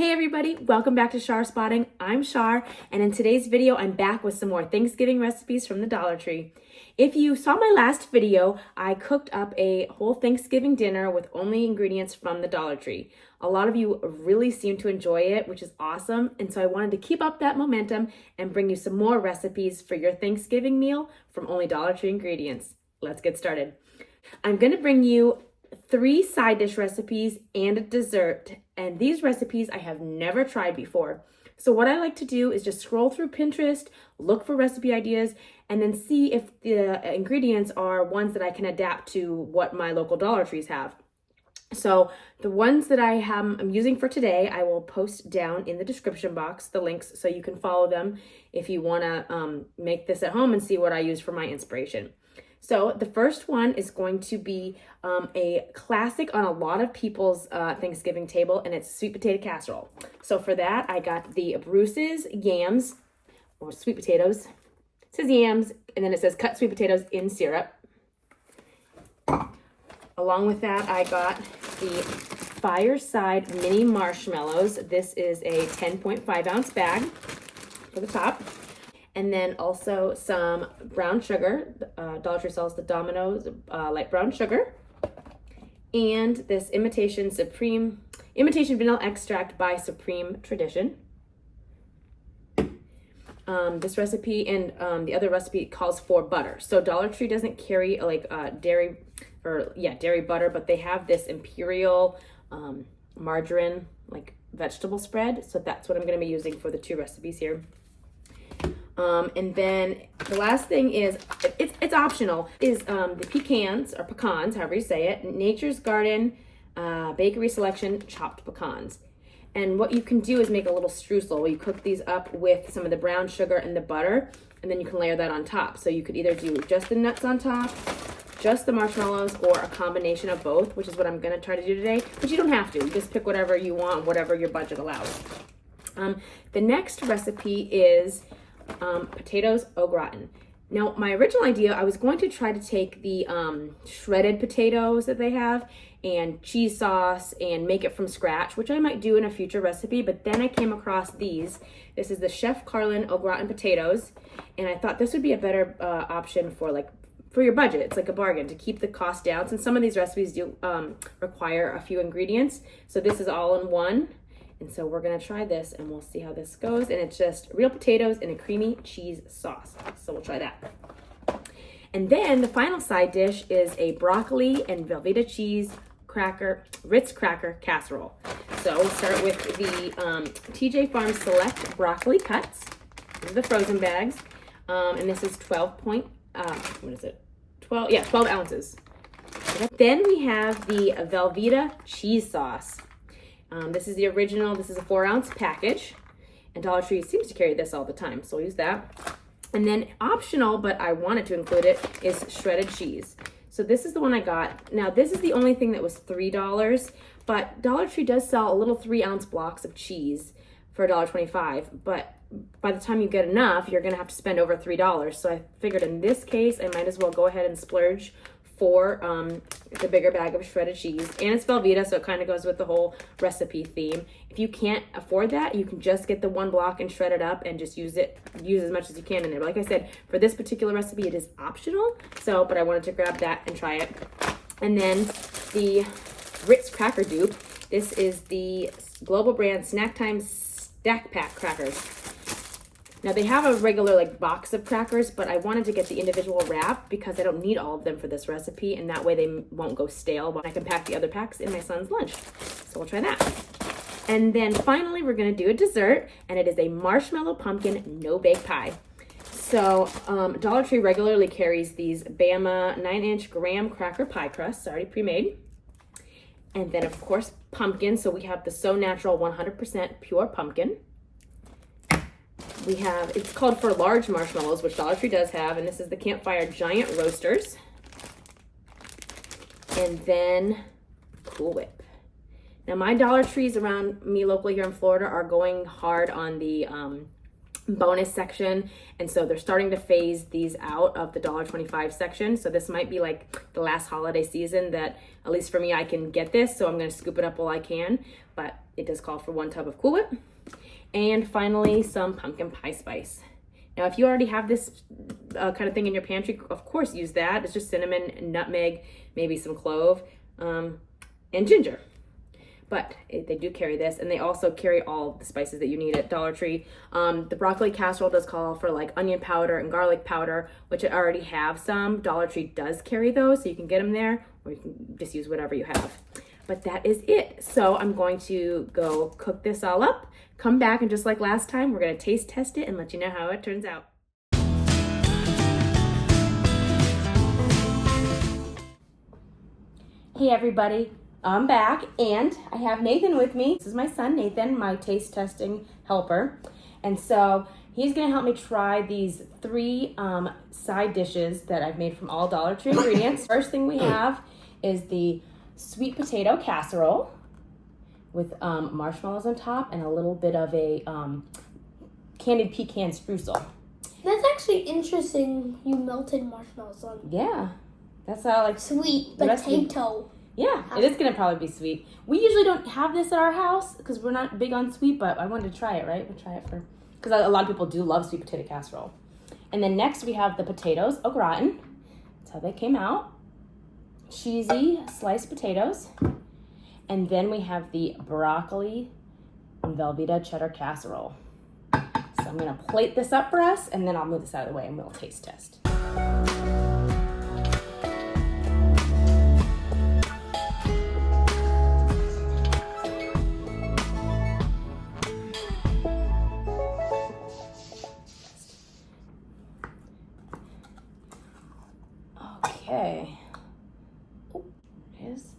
Hey everybody, welcome back to Char Spotting. I'm Char, and in today's video, I'm back with some more Thanksgiving recipes from the Dollar Tree. If you saw my last video, I cooked up a whole Thanksgiving dinner with only ingredients from the Dollar Tree. A lot of you really seem to enjoy it, which is awesome, and so I wanted to keep up that momentum and bring you some more recipes for your Thanksgiving meal from only Dollar Tree ingredients. Let's get started. I'm going to bring you 3 side dish recipes and a dessert, and these recipes I have never tried before. So what I like to do is just scroll through Pinterest, look for recipe ideas, and then see if the ingredients are ones that I can adapt to what my local Dollar Trees have. So the ones that I'm using for today, I will post down in the description box, the links, so you can follow them if you want to make this at home and see what I use for my inspiration. So the first one is going to be a classic on a lot of people's Thanksgiving table, and it's sweet potato casserole. So for that, I got the Bruce's yams, or sweet potatoes. It says yams, and then it says cut sweet potatoes in syrup. Along with that, I got the Fireside mini marshmallows. This is a 10.5 ounce bag for the top. And then also some brown sugar. Dollar Tree sells the Domino's light brown sugar. And this imitation vanilla extract by Supreme Tradition. This recipe and the other recipe calls for butter. So Dollar Tree doesn't carry dairy butter, but they have this Imperial margarine vegetable spread. So that's what I'm going to be using for the 2 recipes here. And then the last thing is, it's optional, is the pecans, or pecans, however you say it, Nature's Garden Bakery Selection chopped pecans. And what you can do is make a little streusel where you cook these up with some of the brown sugar and the butter, and then you can layer that on top. So you could either do just the nuts on top, just the marshmallows, or a combination of both, which is what I'm going to try to do today. But you don't have to. You just pick whatever you want, whatever your budget allows. The next recipe is potatoes au gratin. Now, my original idea, I was going to try to take the shredded potatoes that they have and cheese sauce and make it from scratch, which I might do in a future recipe, but then I came across these. This is the Chef Carlin au gratin potatoes, and I thought this would be a better option for your budget. It's like a bargain to keep the cost down, since some of these recipes do require a few ingredients. So this is all in one. And so we're going to try this and we'll see how this goes. And it's just real potatoes and a creamy cheese sauce. So we'll try that. And then the final side dish is a broccoli and Velveeta cheese Ritz cracker casserole. So we'll start with the TJ Farm Select broccoli cuts. These are the frozen bags. And this is 12 ounces. Then we have the Velveeta cheese sauce. This is the original. This is a 4 ounce package, and Dollar Tree seems to carry this all the time, so we'll use that. And then optional, but I wanted to include it, is shredded cheese. So this is the one I got. Now this is the only thing that was $3, but Dollar Tree does sell a little 3 ounce blocks of cheese for $1.25, but by the time you get enough, you're gonna have to spend over $3. So I figured in this case, I might as well go ahead and splurge for the bigger bag of shredded cheese. And it's Velveeta, so it kind of goes with the whole recipe theme. If you can't afford that, you can just get the 1 block and shred it up and just use as much as you can in there. But like I said, for this particular recipe, it is optional. But I wanted to grab that and try it. And then the Ritz cracker dupe. This is the global brand Snack Time Stack Pack crackers. Now they have a regular box of crackers, but I wanted to get the individual wrap because I don't need all of them for this recipe, and that way they won't go stale. But I can pack the other packs in my son's lunch. So we'll try that. And then finally, we're gonna do a dessert, and it is a marshmallow pumpkin no-bake pie. So Dollar Tree regularly carries these Bama 9-inch graham cracker pie crusts, already pre-made. And then of course, pumpkin. So we have the So Natural 100% pure pumpkin. We have, it's called for large marshmallows, which Dollar Tree does have, and this is the Campfire Giant Roasters. And then Cool Whip. Now my Dollar Trees around me locally here in Florida are going hard on the bonus section, and so they're starting to phase these out of the $1.25 section. So this might be like the last holiday season that, at least for me, I can get this. So I'm going to scoop it up while I can, but it does call for 1 tub of Cool Whip. And finally, some pumpkin pie spice. Now, if you already have this kind of thing in your pantry, of course use that. It's just cinnamon, nutmeg, maybe some clove, and ginger. But they do carry this, and they also carry all the spices that you need at Dollar Tree. The broccoli casserole does call for like onion powder and garlic powder, which I already have some. Dollar Tree does carry those, so you can get them there, or you can just use whatever you have. But that is it. So I'm going to go cook this all up, come back, and just like last time, we're gonna taste test it and let you know how it turns out. Hey everybody. I'm back, and I have Nathan with me. This is my son, Nathan, my taste testing helper. And so he's gonna help me try these 3 side dishes that I've made from all Dollar Tree ingredients. First thing we have is the sweet potato casserole with marshmallows on top and a little bit of a candied pecan streusel. That's actually interesting, you melted marshmallows on. Yeah, that's how like sweet potato. Yeah, it is going to probably be sweet. We usually don't have this at our house because we're not big on sweet, but I wanted to try it, right? We'll try it because a lot of people do love sweet potato casserole. And then next we have the potatoes au gratin. That's how they came out. Cheesy sliced potatoes. And then we have the broccoli and Velveeta cheddar casserole. So I'm going to plate this up for us, and then I'll move this out of the way and we'll taste test. Okay. Oh, there it is.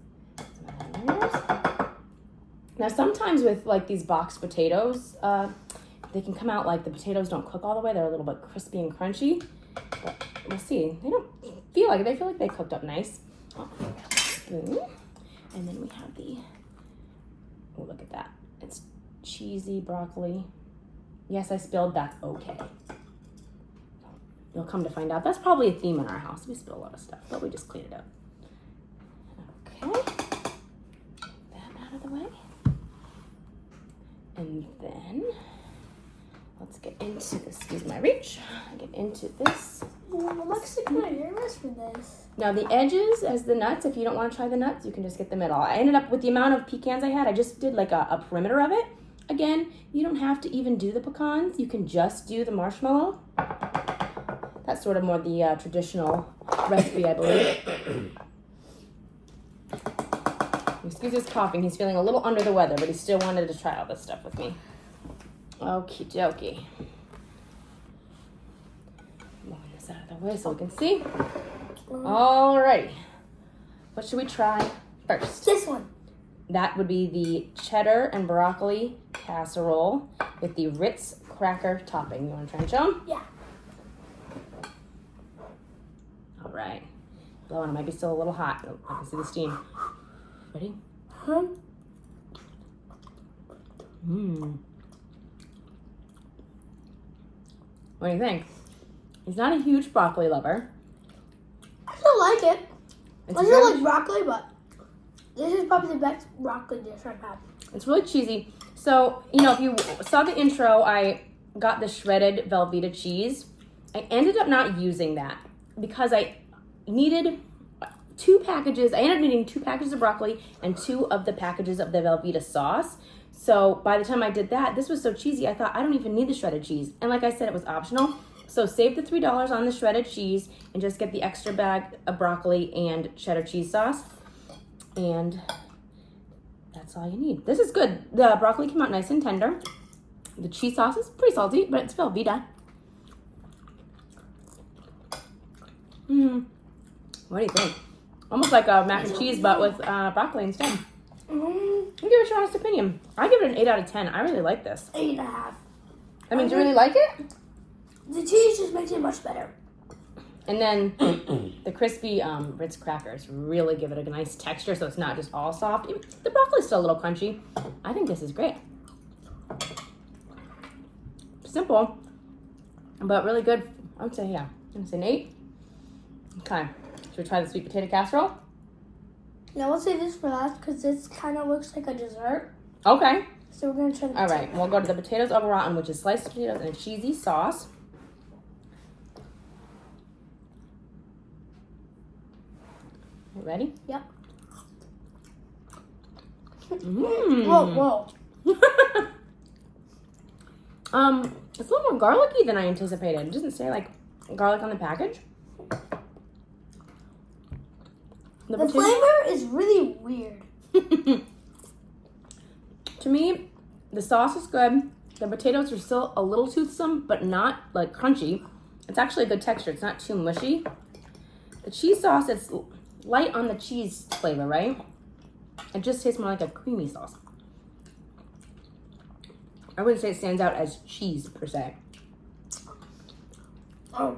Now sometimes with like these boxed potatoes, they can come out like the potatoes don't cook all the way. They're a little bit crispy and crunchy. But we'll see. They don't feel like it. They feel like they cooked up nice. Oh, spoon. And then we have the, oh, look at that. It's cheesy broccoli. Yes, I spilled. That's okay. You'll come to find out. That's probably a theme in our house. We spill a lot of stuff, but we just clean it up. Okay. That out of the way. And then let's get into this. Excuse my reach. Get into this. I'm actually kind of nervous for this. Now the edges as the nuts, if you don't want to try the nuts, you can just get the middle. I ended up with the amount of pecans I had, I just did like a perimeter of it. Again, you don't have to even do the pecans. You can just do the marshmallow. That's sort of more the traditional recipe, I believe. Excuse his coughing. He's feeling a little under the weather, but he still wanted to try all this stuff with me. Okie dokie. Moving this out of the way so we can see. Alrighty. What should we try first? This one. That would be the cheddar and broccoli casserole with the Ritz cracker topping. You want to try and show them? Yeah. All right. Blowing. It might be still a little hot. Oh, I can see the steam. Ready? Huh? Mmm. What do you think? He's not a huge broccoli lover. I still like it. It's I still like broccoli, but this is probably the best broccoli dish I've had. It's really cheesy. So, you know, if you saw the intro, I got the shredded Velveeta cheese. I ended up not using that because I needed 2 packages. I ended up needing 2 packages of broccoli and 2 of the packages of the Velveeta sauce. So by the time I did that, this was so cheesy, I thought I don't even need the shredded cheese. And like I said, it was optional. So save the $3 on the shredded cheese and just get the extra bag of broccoli and cheddar cheese sauce. And that's all you need. This is good. The broccoli came out nice and tender. The cheese sauce is pretty salty, but it's Velveeta. What do you think? Almost like a mac and cheese, but with broccoli instead. Give us your honest opinion. I give it an 8 out of 10. I really like this. 8.5. I mean, do you really like it? The cheese just makes it much better. And then the crispy Ritz crackers really give it a nice texture, so it's not just all soft. The broccoli's still a little crunchy. I think this is great. Simple. but really good. I would say, yeah. I'm going to say an 8. Okay. Should we try the sweet potato casserole? Now we'll say this for last because this kind of looks like a dessert. Okay. So we're going to try the All right. We'll go to the potatoes au gratin, which is sliced potatoes and a cheesy sauce. You ready? Yep. Mmm. Whoa. It's a little more garlicky than I anticipated. It doesn't say like garlic on the package. The flavor is really weird. To me, the sauce is good. The potatoes are still a little toothsome, but not like crunchy. It's actually a good texture. It's not too mushy. The cheese sauce, it's light on the cheese flavor, right? It just tastes more like a creamy sauce. I wouldn't say it stands out as cheese per se. Oh,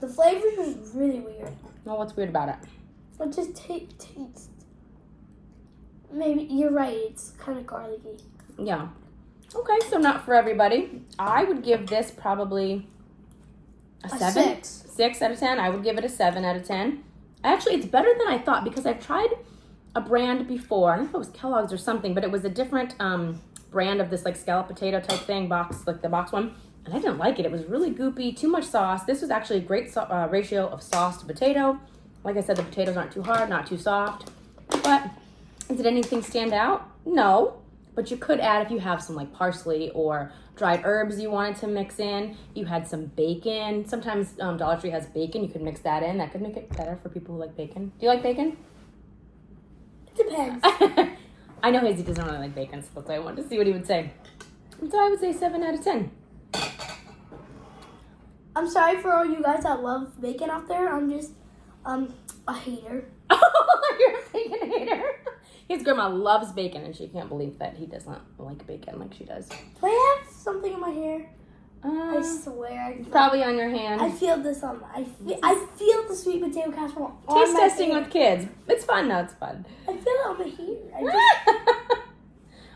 the flavor is really weird. Well, what's weird about it? It just tastes. Maybe you're right. It's kind of garlicky. Yeah. Okay, so not for everybody. I would give this probably a 7. 6. 6 out of 10. I would give it a 7 out of 10. Actually, it's better than I thought because I've tried a brand before. I don't know if it was Kellogg's or something, but it was a different brand of this like scallop potato type thing, box, like the box one. And I didn't like it. It was really goopy, too much sauce. This was actually a great ratio of sauce to potato. Like I said, the potatoes aren't too hard, not too soft. But did anything stand out? No. But you could add if you have some like parsley or dried herbs you wanted to mix in. You had some bacon. Sometimes Dollar Tree has bacon. You could mix that in. That could make it better for people who like bacon. Do you like bacon? It depends. I know Hazy doesn't really like bacon, so that's why I wanted to see what he would say. And so I would say 7 out of 10. I'm sorry for all you guys that love bacon out there. I'm just a hater. Oh, you're a bacon hater. His grandma loves bacon, and she can't believe that he does not like bacon like she does. Do I have something in my hair? I swear. Probably on your hand. I feel this on my. I feel the sweet potato casserole on Taste my testing hair. with kids. It's fun though. It's fun. I feel it on my hair.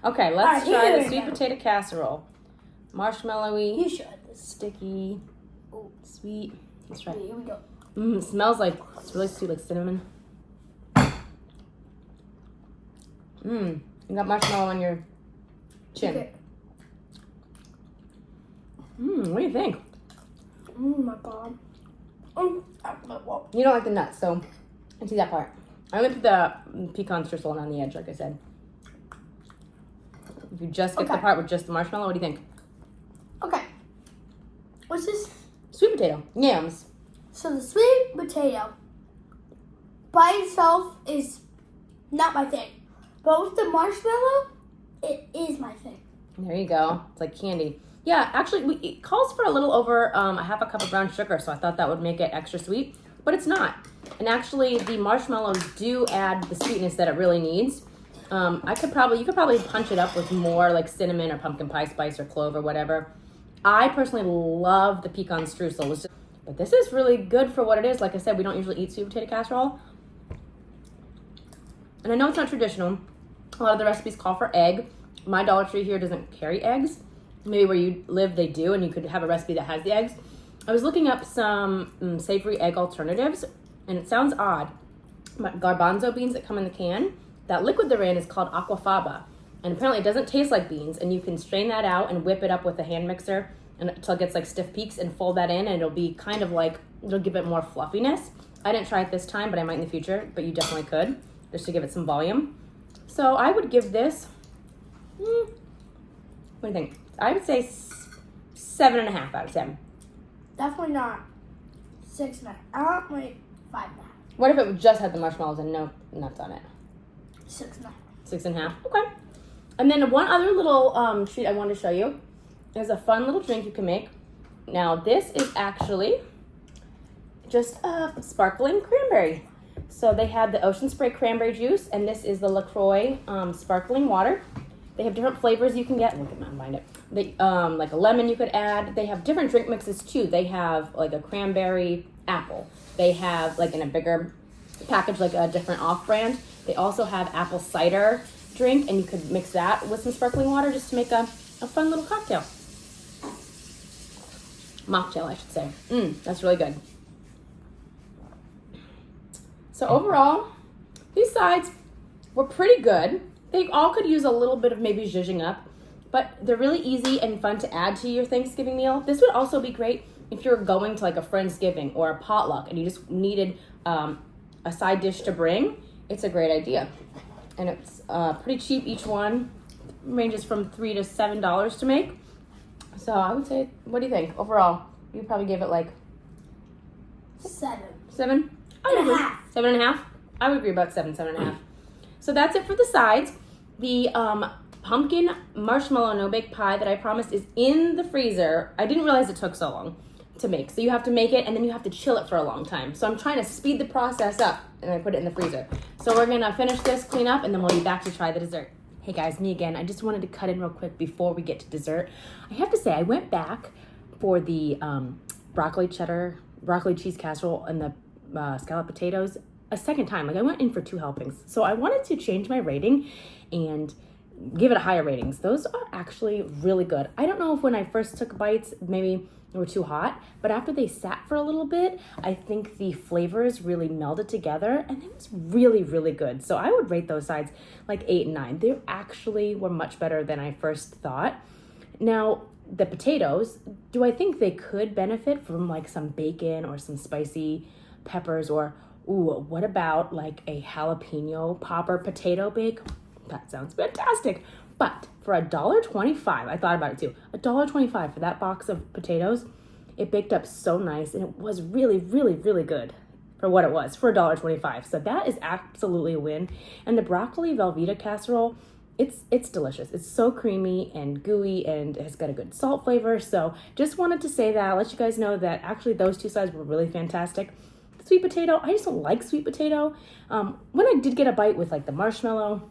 Okay, let's try the here sweet now. potato casserole. Marshmallowy, You should. sticky, Oh, sweet. Let's try. here we go. It smells like it's really sweet, like cinnamon. You got marshmallow on your chin. Okay. What do you think? My God. Whoa. You don't like the nuts, so I see that part. I only put the pecan drizzle on the edge, like I said. If you just get the Okay. part with just the marshmallow, what do you think? Okay. What's this? Sweet potato, yams. So the sweet potato by itself is not my thing. But with the marshmallow, it is my thing. There you go. It's like candy. Yeah, actually, it calls for a little over a half a cup of brown sugar, so I thought that would make it extra sweet, but it's not. And actually, the marshmallows do add the sweetness that it really needs. You could probably punch it up with more like cinnamon or pumpkin pie spice or clove or whatever. I personally love the pecan streusel, but this is really good for what it is. Like I said, we don't usually eat sweet potato casserole. And I know it's not traditional. A lot of the recipes call for egg. My Dollar Tree here doesn't carry eggs. Maybe where you live they do, and you could have a recipe that has the eggs. I was looking up some savory egg alternatives, and it sounds odd, but garbanzo beans that come in the can, that liquid they're in is called aquafaba, and apparently it doesn't taste like beans, and you can strain that out and whip it up with a hand mixer until it gets like stiff peaks and fold that in, and it'll be kind of like, it'll give it more fluffiness. I didn't try it this time, but I might in the future, but you definitely could, just to give it some volume. So I would give this, what do you think? I would say 7.5 out of 10. Definitely not 6.5. Wait, 5.5. What if it just had the marshmallows and no nuts on it? 6.5. 6.5. Okay. And then one other little treat I wanted to show you is a fun little drink you can make. Now this is actually just a sparkling cranberry. So they had the Ocean Spray cranberry juice, and this is the LaCroix sparkling water. They have different flavors you can get. Look at mine, find it. They, like a lemon you could add. They have different drink mixes too. They have like a cranberry apple. They have like in a bigger package, like a different off-brand. They also have apple cider drink, and you could mix that with some sparkling water just to make a fun little cocktail. Mocktail, I should say. That's really good. So overall, these sides were pretty good. They all could use a little bit of maybe zhuzhing up, but they're really easy and fun to add to your Thanksgiving meal. This would also be great if you're going to like a Friendsgiving or a potluck and you just needed a side dish to bring. It's a great idea. And it's pretty cheap each one. Ranges from $3 to $7 to make. So I would say, what do you think? Overall, you probably give it like 7. 7? And a half. 7.5? I would agree about 7.5. So that's it for the sides. The pumpkin marshmallow no-bake pie that I promised is in the freezer. I didn't realize it took so long to make. So you have to make it and then you have to chill it for a long time. So I'm trying to speed the process up and I put it in the freezer. So we're gonna finish this, clean up, and then we'll be back to try the dessert. Hey guys, me again. I just wanted to cut in real quick before we get to dessert. I have to say, I went back for the broccoli cheese casserole and the scalloped potatoes a second time. Like I went in for 2 helpings. So I wanted to change my rating and give it a higher ratings. Those are actually really good. I don't know if when I first took bites, maybe they were too hot, but after they sat for a little bit, I think the flavors really melded together and it was really, really good. So I would rate those sides like 8 and 9. They actually were much better than I first thought. Now, the potatoes, do I think they could benefit from like some bacon or some spicy peppers or, ooh, what about like a jalapeno popper potato bake? That sounds fantastic. But for $1.25, I thought about it too. $1.25 for that box of potatoes. It baked up so nice and it was really, really, really good for what it was, for $1.25. So that is absolutely a win. And the broccoli Velveeta casserole, it's delicious. It's so creamy and gooey and it's got a good salt flavor. So just wanted to say that, let you guys know that actually those 2 sides were really fantastic. The sweet potato, I just don't like sweet potato. When I did get a bite with like the marshmallow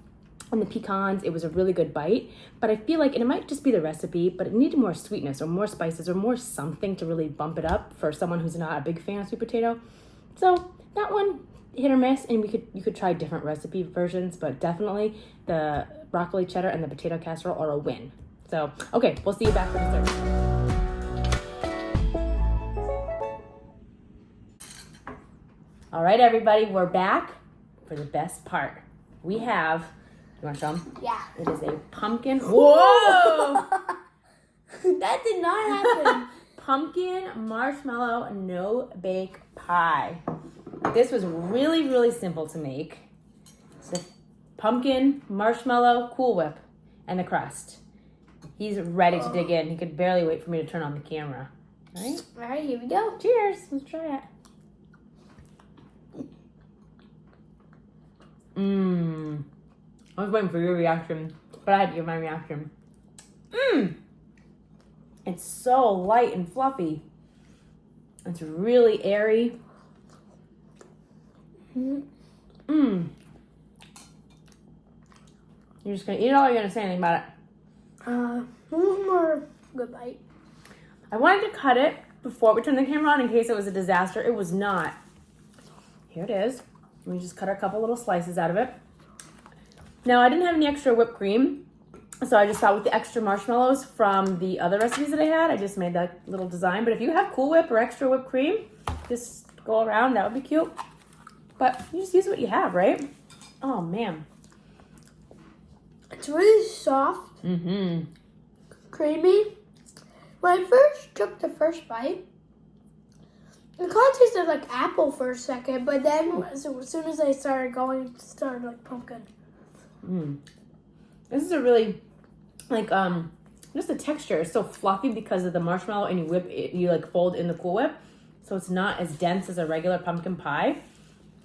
and the pecans, it was a really good bite, but I feel like, and it might just be the recipe, but it needed more sweetness or more spices or more something to really bump it up for someone who's not a big fan of sweet potato. So that one, hit or miss, and you could try different recipe versions, but definitely the broccoli cheddar and the potato casserole are a win. So, okay, we'll see you back for dessert. All right, everybody, we're back for the best part. We have, you want to show them? Yeah. It is a pumpkin. Whoa! That did not happen. Pumpkin marshmallow no-bake pie. This was really, really simple to make. So pumpkin, marshmallow, Cool Whip, and the crust. He's ready to dig in. He could barely wait for me to turn on the camera. All right? All right, here we go. Cheers. Let's try it. I was waiting for your reaction, but I had to give my reaction. It's so light and fluffy. It's really airy. You're just gonna eat it all, or you're gonna say anything about it? One more good bite. I wanted to cut it before we turned the camera on in case it was a disaster. It was not. Here it is. We just cut a couple little slices out of it. Now, I didn't have any extra whipped cream, so I just thought with the extra marshmallows from the other recipes that I had, I just made that little design. But if you have Cool Whip or extra whipped cream, just go around. That would be cute. But you just use what you have, right? Oh, man. It's really soft. Creamy. When I first took the first bite, it kind of tasted like apple for a second, but then as soon as I started going, it started like pumpkin. This is a really, like, just the texture is so fluffy because of the marshmallow, and you whip it, you like fold in the Cool Whip, so it's not as dense as a regular pumpkin pie.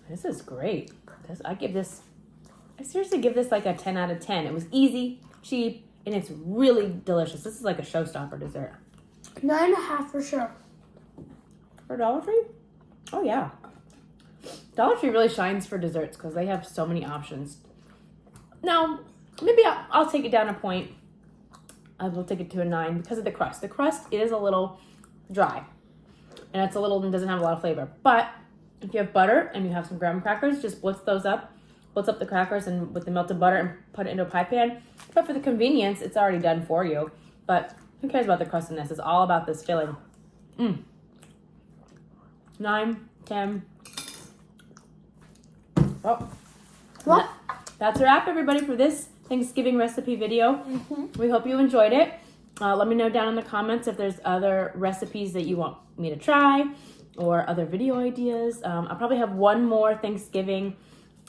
This is great. I seriously give this like a 10 out of 10. It was easy, cheap, and it's really delicious. This is like a showstopper dessert. 9.5 for sure. For Dollar Tree? Oh, yeah. Dollar Tree really shines for desserts because they have so many options. Now, maybe I'll take it down a point. I will take it to a 9 because of the crust. The crust is a little dry, and it doesn't have a lot of flavor. But if you have butter and you have some graham crackers, just blitz up the crackers and with the melted butter and put it into a pie pan. But for the convenience, it's already done for you. But who cares about the crust in this? It's all about this filling. 9, 10. Oh. Well, That's a wrap, everybody, for this Thanksgiving recipe video. We hope you enjoyed it. Let me know down in the comments if there's other recipes that you want me to try or other video ideas. I'll probably have one more Thanksgiving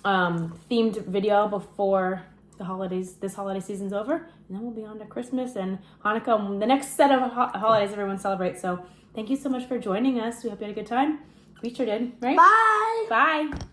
themed video before the holidays. This holiday season's over, and then we'll be on to Christmas and Hanukkah, the next set of holidays everyone celebrates. So thank you so much for joining us. We hope you had a good time. We sure did, right? bye. Bye.